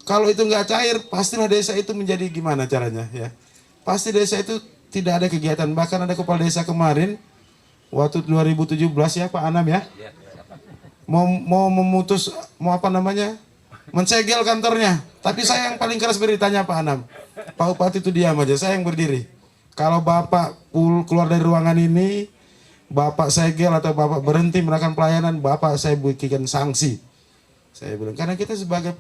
Kalau itu nggak cair, pastilah desa itu menjadi gimana caranya ya. Pasti desa itu tidak ada kegiatan. Bahkan ada kepala desa kemarin, waktu 2017 ya Pak Anam ya. Mau memutus, mau apa namanya, mensegel kantornya. Tapi saya yang paling keras beritanya Pak Anam. Pak Bupati itu diam aja, saya yang berdiri. Kalau Bapak keluar dari ruangan ini, Bapak segel atau Bapak berhenti melakukan pelayanan, Bapak saya berikan sanksi. Saya bilang, karena kita sebagai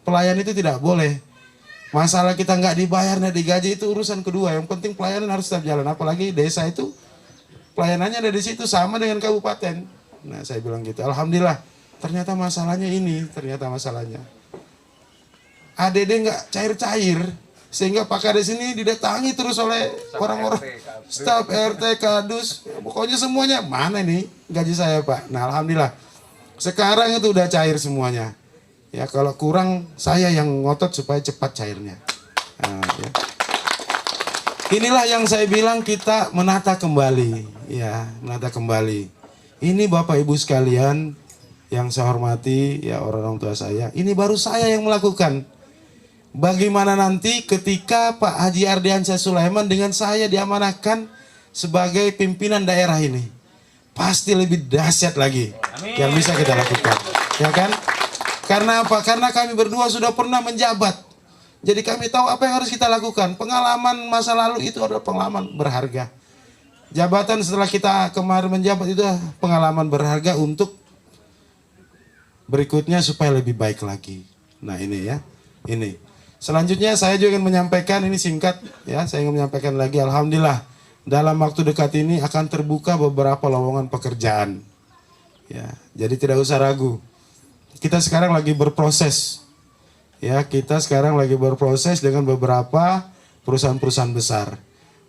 pelayan itu tidak boleh. Masalah kita nggak dibayar, nggak digaji itu urusan kedua. Yang penting pelayanan harus tetap jalan. Apalagi desa itu pelayanannya ada di situ sama dengan kabupaten. Nah saya bilang gitu. Alhamdulillah. Ternyata masalahnya ini. Ternyata masalahnya ADD nggak cair-cair. Sehingga Pak Kades ini didatangi terus oleh orang-orang staf RT, Kadus. Pokoknya semuanya mana nih gaji saya Pak. Nah alhamdulillah. Sekarang itu udah cair semuanya. Ya kalau kurang saya yang ngotot supaya cepat cairnya. Nah, ya. Inilah yang saya bilang kita menata kembali, ya menata kembali. Ini Bapak Ibu sekalian yang saya hormati, ya orang tua saya. Ini baru saya yang melakukan. Bagaimana nanti ketika Pak Haji Ardiansyah Sulaiman dengan saya diamanahkan sebagai pimpinan daerah ini, pasti lebih dahsyat lagi. Amin. Yang bisa kita lakukan, ya kan? Karena apa? Karena kami berdua sudah pernah menjabat. Jadi kami tahu apa yang harus kita lakukan. Pengalaman masa lalu itu adalah pengalaman berharga. Jabatan setelah kita kemarin menjabat itu pengalaman berharga untuk berikutnya supaya lebih baik lagi. Nah ini ya, ini. Selanjutnya saya juga ingin menyampaikan, ini singkat ya, saya ingin menyampaikan lagi. Alhamdulillah dalam waktu dekat ini akan terbuka beberapa lowongan pekerjaan. Ya, jadi tidak usah ragu. Kita sekarang lagi berproses, ya kita sekarang lagi berproses dengan beberapa perusahaan-perusahaan besar.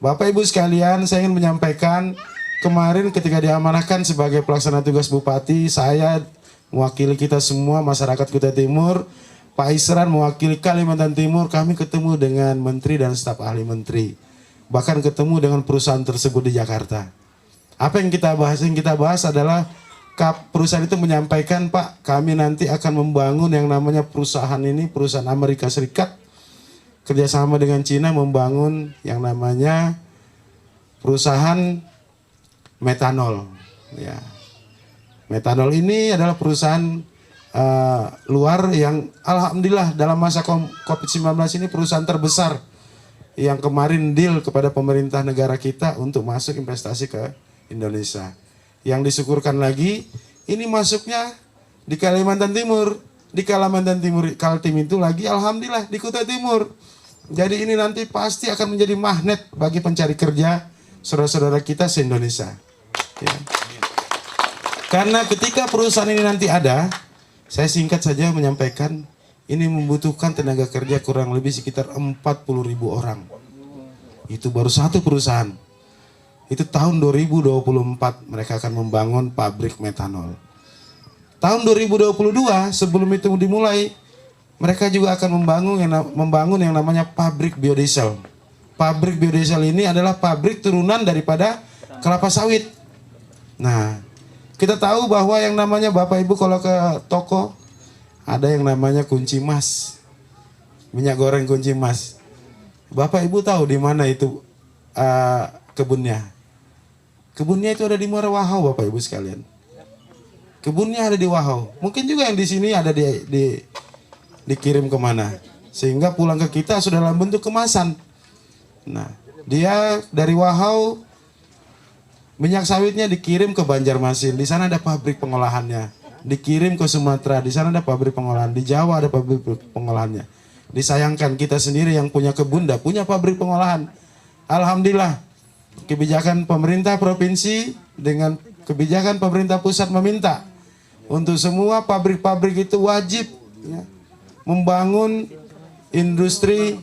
Bapak Ibu sekalian, saya ingin menyampaikan kemarin ketika diamanahkan sebagai pelaksana tugas Bupati, saya mewakili kita semua masyarakat Kutai Timur, Pak Isran mewakili Kalimantan Timur, kami ketemu dengan menteri dan staf ahli menteri. Bahkan ketemu dengan perusahaan tersebut di Jakarta. Apa yang kita bahas? Yang kita bahas adalah perusahaan itu menyampaikan, Pak, kami nanti akan membangun yang namanya perusahaan ini, perusahaan Amerika Serikat, kerjasama dengan Cina membangun yang namanya perusahaan metanol. Ya. Metanol ini adalah perusahaan luar yang alhamdulillah dalam masa COVID-19 ini perusahaan terbesar yang kemarin deal kepada pemerintah negara kita untuk masuk investasi ke Indonesia. Yang disyukurkan lagi, ini masuknya di Kalimantan Timur. Di Kalimantan Timur, Kaltim itu lagi alhamdulillah di Kutai Timur. Jadi ini nanti pasti akan menjadi magnet bagi pencari kerja saudara-saudara kita se-Indonesia. Ya. Karena ketika perusahaan ini nanti ada, saya singkat saja menyampaikan, ini membutuhkan tenaga kerja kurang lebih sekitar 40.000 orang. Itu baru satu perusahaan. Itu tahun 2024 mereka akan membangun pabrik metanol. Tahun 2022 sebelum itu dimulai, mereka juga akan membangun yang namanya pabrik biodiesel. Pabrik biodiesel ini adalah pabrik turunan daripada kelapa sawit. Nah, kita tahu bahwa yang namanya Bapak Ibu kalau ke toko ada yang namanya kunci mas, minyak goreng kunci mas. Bapak Ibu tahu di mana itu kebunnya? Kebunnya itu ada di Muara Wahau, Bapak Ibu sekalian. Kebunnya ada di Wahau. Mungkin juga yang di sini ada dikirim kemana, sehingga pulang ke kita sudah dalam bentuk kemasan. Nah, dia dari Wahau, minyak sawitnya dikirim ke Banjarmasin. Di sana ada pabrik pengolahannya. Dikirim ke Sumatera, di sana ada pabrik pengolahan. Di Jawa ada pabrik pengolahannya. Disayangkan kita sendiri yang punya kebun, tidak punya pabrik pengolahan. Alhamdulillah, kebijakan pemerintah provinsi dengan kebijakan pemerintah pusat meminta untuk semua pabrik-pabrik itu wajib ya, membangun industri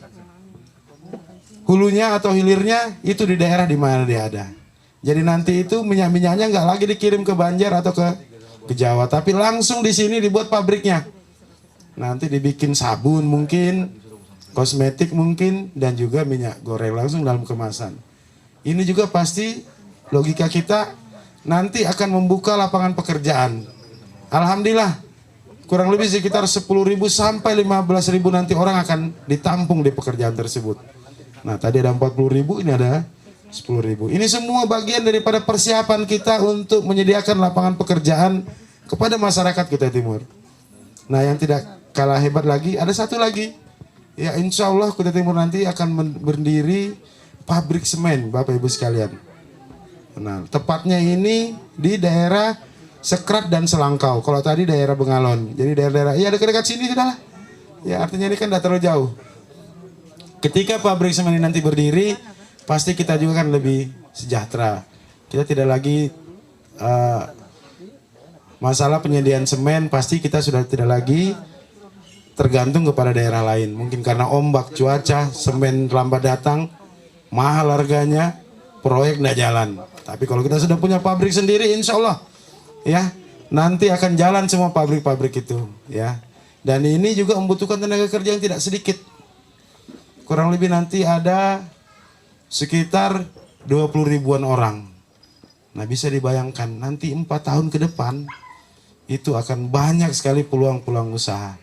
hulunya atau hilirnya itu di daerah di mana dia ada. Jadi nanti itu minyak-minyaknya nggak lagi dikirim ke Banjar atau ke Jawa, tapi langsung di sini dibuat pabriknya. Nanti dibikin sabun mungkin, kosmetik mungkin, dan juga minyak goreng langsung dalam kemasan. Ini juga pasti logika kita nanti akan membuka lapangan pekerjaan. Alhamdulillah, kurang lebih sekitar 10.000 sampai 15.000 nanti orang akan ditampung di pekerjaan tersebut. Nah tadi ada 40.000, ini ada 10.000. Ini semua bagian daripada persiapan kita untuk menyediakan lapangan pekerjaan kepada masyarakat Kutai Timur. Nah yang tidak kalah hebat lagi, ada satu lagi. Ya insya Allah Kutai Timur nanti akan berdiri pabrik semen, Bapak Ibu sekalian. Nah tepatnya ini di daerah Sekrat dan Selangkau. Kalau tadi daerah Bengalon, jadi daerah-daerah, ya dekat-dekat sini sudah lah. Ya artinya ini kan tidak terlalu jauh. Ketika pabrik semen ini nanti berdiri, pasti kita juga kan lebih sejahtera. Kita tidak lagi masalah penyediaan semen, pasti kita sudah tidak lagi tergantung kepada daerah lain. Mungkin karena ombak, cuaca, semen lambat datang, mahal harganya, proyek tidak jalan. Tapi kalau kita sudah punya pabrik sendiri, insya Allah ya nanti akan jalan semua pabrik-pabrik itu ya. Dan ini juga membutuhkan tenaga kerja yang tidak sedikit. Kurang lebih nanti ada sekitar 20.000-an orang. Nah bisa dibayangkan nanti 4 tahun ke depan itu akan banyak sekali peluang-peluang usaha,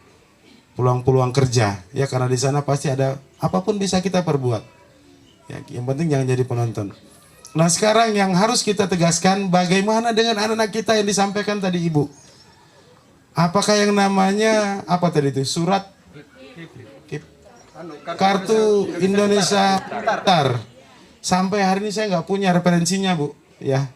peluang-peluang kerja ya, karena di sana pasti ada apapun bisa kita perbuat ya, yang penting jangan jadi penonton. Nah sekarang yang harus kita tegaskan, bagaimana dengan anak-anak kita yang disampaikan tadi Ibu? Apakah yang namanya apa tadi itu surat kartu Indonesia Pintar? Sampai hari ini saya nggak punya referensinya Bu ya.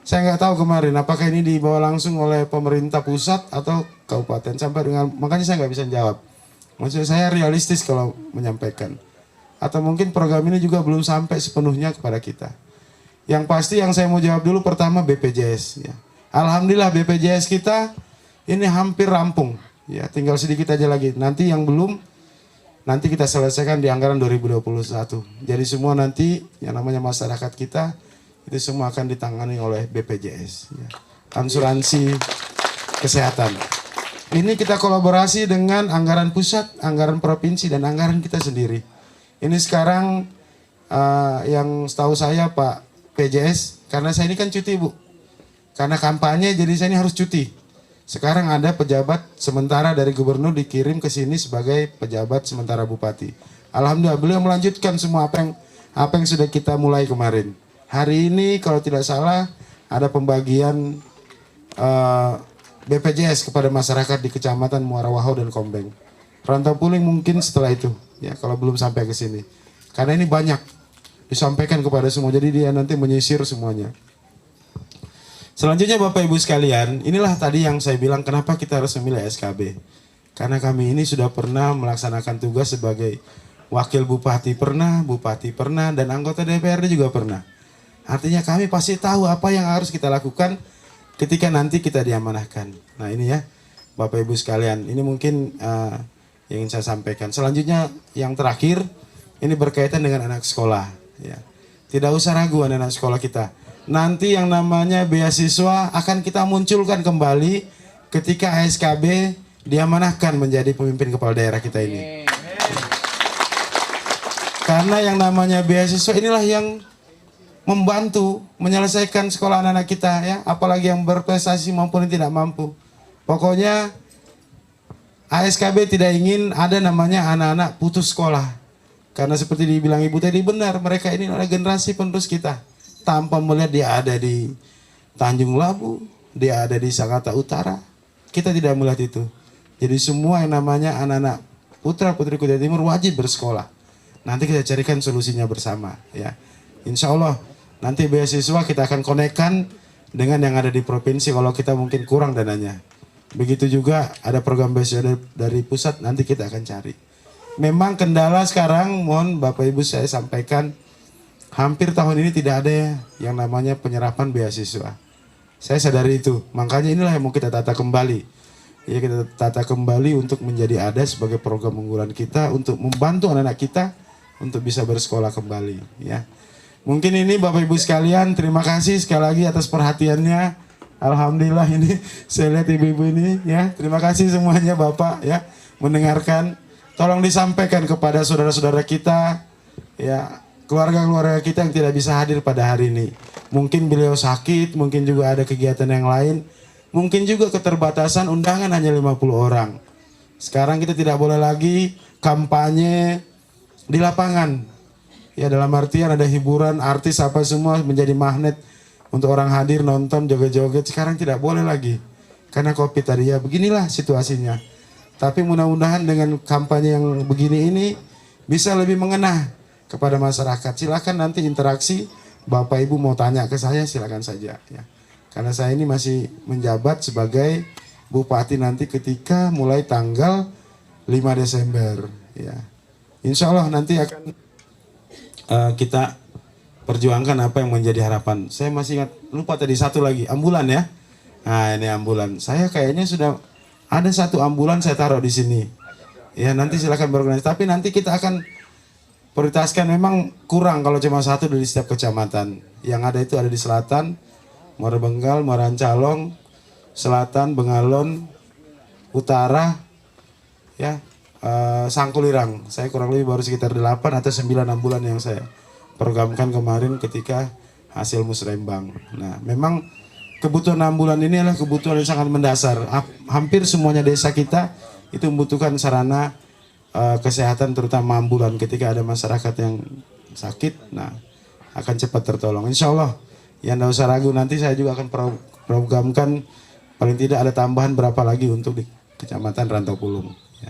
Saya nggak tahu kemarin apakah ini dibawa langsung oleh pemerintah pusat atau kabupaten, sampai dengan makanya saya nggak bisa jawab. Maksud saya realistis kalau menyampaikan, atau mungkin program ini juga belum sampai sepenuhnya kepada kita. Yang pasti yang saya mau jawab dulu pertama BPJS ya. Alhamdulillah BPJS kita ini hampir rampung ya, tinggal sedikit aja lagi. Nanti yang belum nanti kita selesaikan di anggaran 2021. Jadi semua nanti yang namanya masyarakat kita itu semua akan ditangani oleh BPJS, ya. Asuransi kesehatan. Ini kita kolaborasi dengan anggaran pusat, anggaran provinsi, dan anggaran kita sendiri. Ini sekarang yang setahu saya Pak PJS, karena saya ini kan cuti Bu, karena kampanye jadi saya ini harus cuti. Sekarang ada pejabat sementara dari gubernur dikirim ke sini sebagai pejabat sementara bupati. Alhamdulillah beliau melanjutkan semua apa yang sudah kita mulai kemarin. Hari ini kalau tidak salah ada pembagian BPJS kepada masyarakat di Kecamatan Muara Wahau dan Kombeng. Rantau Puling mungkin setelah itu, ya kalau belum sampai ke sini. Karena ini banyak disampaikan kepada semua, jadi dia nanti menyisir semuanya. Selanjutnya Bapak Ibu sekalian, inilah tadi yang saya bilang kenapa kita harus memilih SKB. Karena kami ini sudah pernah melaksanakan tugas sebagai wakil bupati pernah, dan anggota DPRD juga pernah. Artinya kami pasti tahu apa yang harus kita lakukan ketika nanti kita diamanahkan. Nah ini ya Bapak Ibu sekalian, ini mungkin yang ingin saya sampaikan. Selanjutnya yang terakhir, ini berkaitan dengan anak sekolah. Ya. Tidak usah ragu anak sekolah kita. Nanti yang namanya beasiswa akan kita munculkan kembali ketika ASKB diamanahkan menjadi pemimpin kepala daerah kita ini. Karena yang namanya beasiswa inilah yang membantu menyelesaikan sekolah anak-anak kita, ya, apalagi yang berprestasi maupun yang tidak mampu. Pokoknya ASKB tidak ingin ada namanya anak-anak putus sekolah. Karena seperti dibilang Ibu tadi benar, mereka ini adalah generasi penerus kita. Tanpa melihat dia ada di Tanjung Labu, dia ada di Sangatta Utara. Kita tidak melihat itu. Jadi semua yang namanya anak-anak putra-putri Kutai Timur wajib bersekolah. Nanti kita carikan solusinya bersama, ya. Insya Allah nanti beasiswa kita akan konekkan dengan yang ada di provinsi kalau kita mungkin kurang dananya. Begitu juga ada program beasiswa dari pusat, nanti kita akan cari. Memang kendala sekarang, mohon Bapak Ibu saya sampaikan, hampir tahun ini tidak ada yang namanya penyerapan beasiswa. Saya sadari itu, makanya inilah yang mau kita tata kembali. Ya, kita tata kembali untuk menjadi ada sebagai program unggulan kita untuk membantu anak-anak kita untuk bisa bersekolah kembali. Ya, mungkin ini Bapak Ibu sekalian, terima kasih sekali lagi atas perhatiannya. Alhamdulillah ini saya lihat ibu-ibu ini, ya, terima kasih semuanya Bapak, ya, mendengarkan. Tolong disampaikan kepada saudara-saudara kita, ya, keluarga-keluarga kita yang tidak bisa hadir pada hari ini. Mungkin beliau sakit, mungkin juga ada kegiatan yang lain, mungkin juga keterbatasan undangan hanya 50 orang. Sekarang kita tidak boleh lagi kampanye di lapangan. Ya, dalam artian ada hiburan, artis apa semua menjadi magnet untuk orang hadir nonton joget-joget. Sekarang tidak boleh lagi karena Covid tadi, ya, beginilah situasinya. Tapi mudah-mudahan dengan kampanye yang begini ini bisa lebih mengena kepada masyarakat. Silakan nanti interaksi, Bapak Ibu mau tanya ke saya silakan saja, ya. Karena saya ini masih menjabat sebagai bupati nanti ketika mulai tanggal 5 Desember, ya. Insya Allah nanti akan kita perjuangkan apa yang menjadi harapan. Saya masih ingat, lupa tadi satu lagi, ambulan, ya. Nah ini ambulan. Saya kayaknya sudah ada satu ambulan saya taruh di sini. Ya nanti silakan berorganisasi. Tapi nanti kita akan prioritaskan, memang kurang kalau cuma satu dari setiap kecamatan. Yang ada itu ada di selatan, Muara Benggal, Muara Ancalong, selatan, Bengalon, utara, ya, Sangkulirang. Saya kurang lebih baru sekitar 8 atau 9 ambulan yang saya programkan kemarin ketika hasil musrembang. Nah memang kebutuhan ambulan ini adalah kebutuhan yang sangat mendasar. Hampir semuanya desa kita itu membutuhkan sarana kesehatan, terutama ambulan ketika ada masyarakat yang sakit, nah akan cepat tertolong. Insya Allah, ya tidak usah ragu, nanti saya juga akan programkan paling tidak ada tambahan berapa lagi untuk di Kecamatan Rantau Pulung. Ya.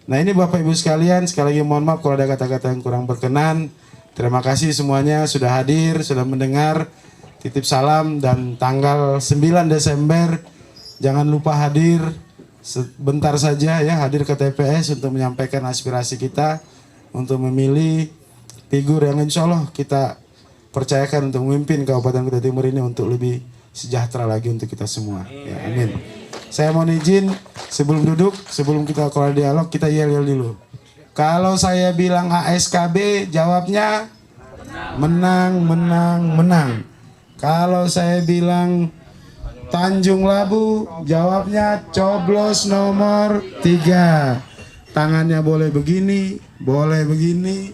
Nah ini Bapak Ibu sekalian, sekali lagi mohon maaf kalau ada kata-kata yang kurang berkenan. Terima kasih semuanya sudah hadir, sudah mendengar. Titip salam, dan tanggal 9 Desember jangan lupa hadir sebentar saja, ya, hadir ke TPS untuk menyampaikan aspirasi kita untuk memilih figur yang insya Allah kita percayakan untuk memimpin Kabupaten Kutai Timur ini untuk lebih sejahtera lagi untuk kita semua. Ya, amin. Saya mohon izin sebelum duduk, sebelum kita keluar dialog, kita yel-yel dulu. Kalau saya bilang ASKB, jawabnya menang, menang, menang. Kalau saya bilang Tanjung Labu, jawabnya coblos nomor 3. Tangannya boleh begini, boleh begini,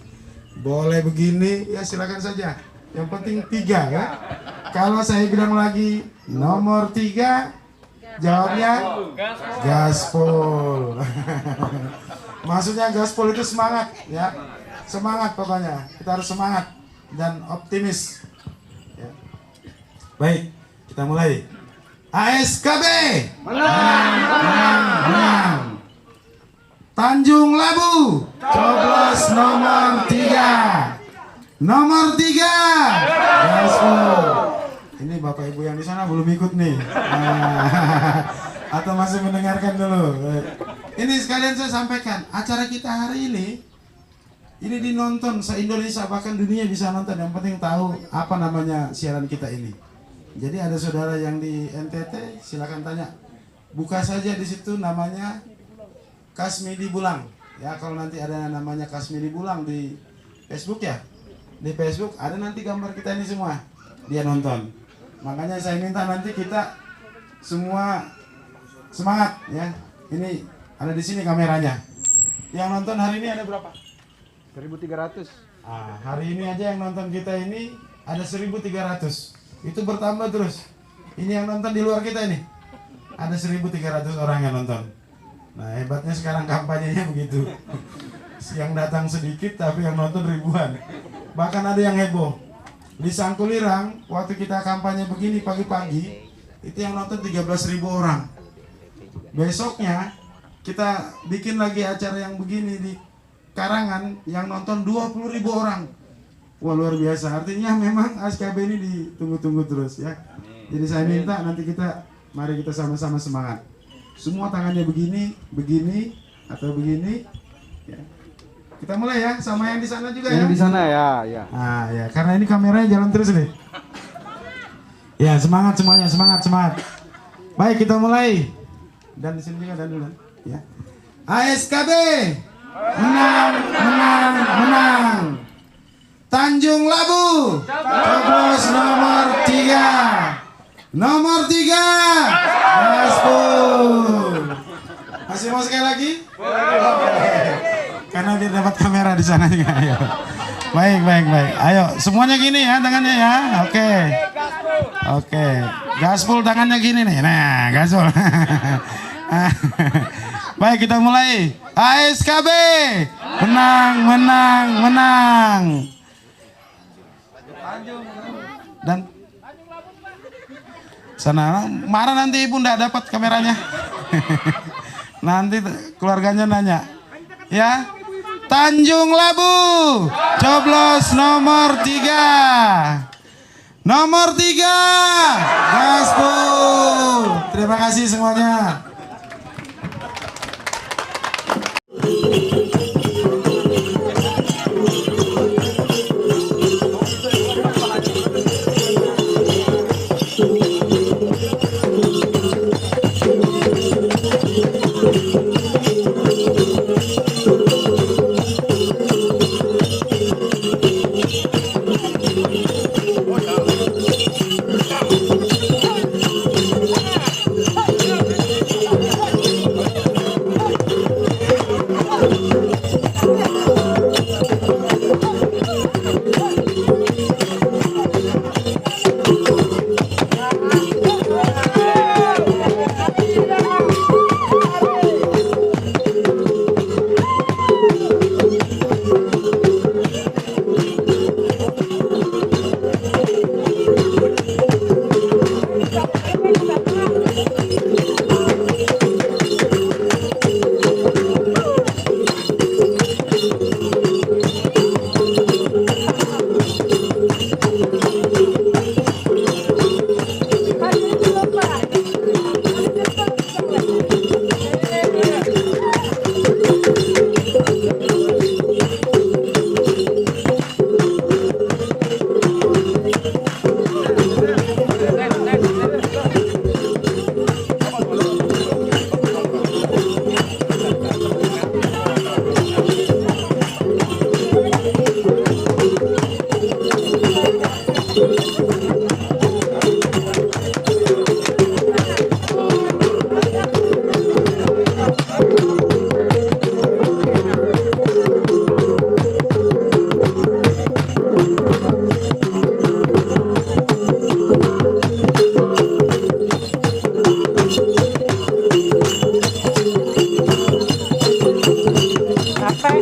boleh begini, ya silakan saja. Yang penting 3 ya. Kalau saya bilang lagi nomor 3, jawabnya gaspol. Maksudnya gaspol itu semangat ya. Semangat pokoknya. Kita harus semangat dan optimis. Ya. Baik, kita mulai. ASKB menang, menang, menang. Tanjung Labu coblos nomor 3. Nomor 3 gaspol. Ini Bapak Ibu yang di sana belum ikut nih. Atau masih mendengarkan dulu. Ini sekalian saya sampaikan, acara kita hari ini dinonton se-Indonesia, bahkan dunia bisa nonton. Yang penting tahu apa namanya siaran kita ini. Jadi ada saudara yang di NTT, silakan tanya. Buka saja di situ namanya Kasmidi Bulang. Ya, kalau nanti ada namanya Kasmidi Bulang di Facebook ya. Di Facebook ada nanti gambar kita ini semua. Dia nonton. Makanya saya minta nanti kita semua semangat ya. Ini ada di sini kameranya. Yang nonton hari ini ada berapa? 1.300. Hari ini aja yang nonton kita ini ada 1.300. Itu bertambah terus. Ini yang nonton di luar kita ini. Ada 1.300 orang yang nonton. Nah, hebatnya sekarang kampanyenya begitu. Yang datang sedikit tapi yang nonton ribuan. Bahkan ada yang heboh. Di Sangkulirang waktu kita kampanye begini pagi-pagi, itu yang nonton 13.000 orang. Besoknya kita bikin lagi acara yang begini di Karangan, yang nonton 20.000 orang. Wah, luar biasa. Artinya memang ASKB ini ditunggu-tunggu terus ya. Jadi saya minta nanti mari kita sama-sama semangat. Semua tangannya begini, begini atau begini. Ya. Kita mulai ya, sama yang di sana juga ya. Yang di sana ya, ya. Ya, karena ini kameranya jalan terus nih. Ya, semangat semuanya, semangat, semangat. Baik, kita mulai. Dan di sini juga dan dulu ya. ASKB menang, menang, menang. Tanjung Labu coblos nomor 3. Nomor 3 gaspol. Masih mau sekali lagi? Karena dia dapat kamera di sana juga. Ayo. Baik, baik, baik. Ayo, semuanya gini ya tangannya ya. Oke. Oke. Gaspol tangannya gini nih. Nah, gaspol. Baik, kita mulai. ASKB menang, menang, menang. Dan sana marah nanti ibu ndak dapat kameranya. Nanti keluarganya nanya. Ya. Tanjung Labu coblos nomor 3. Nomor 3 gaspol. Terima kasih semuanya.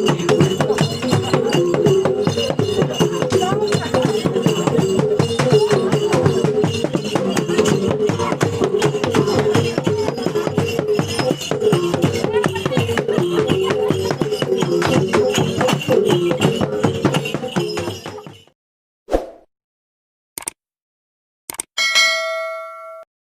Thank you.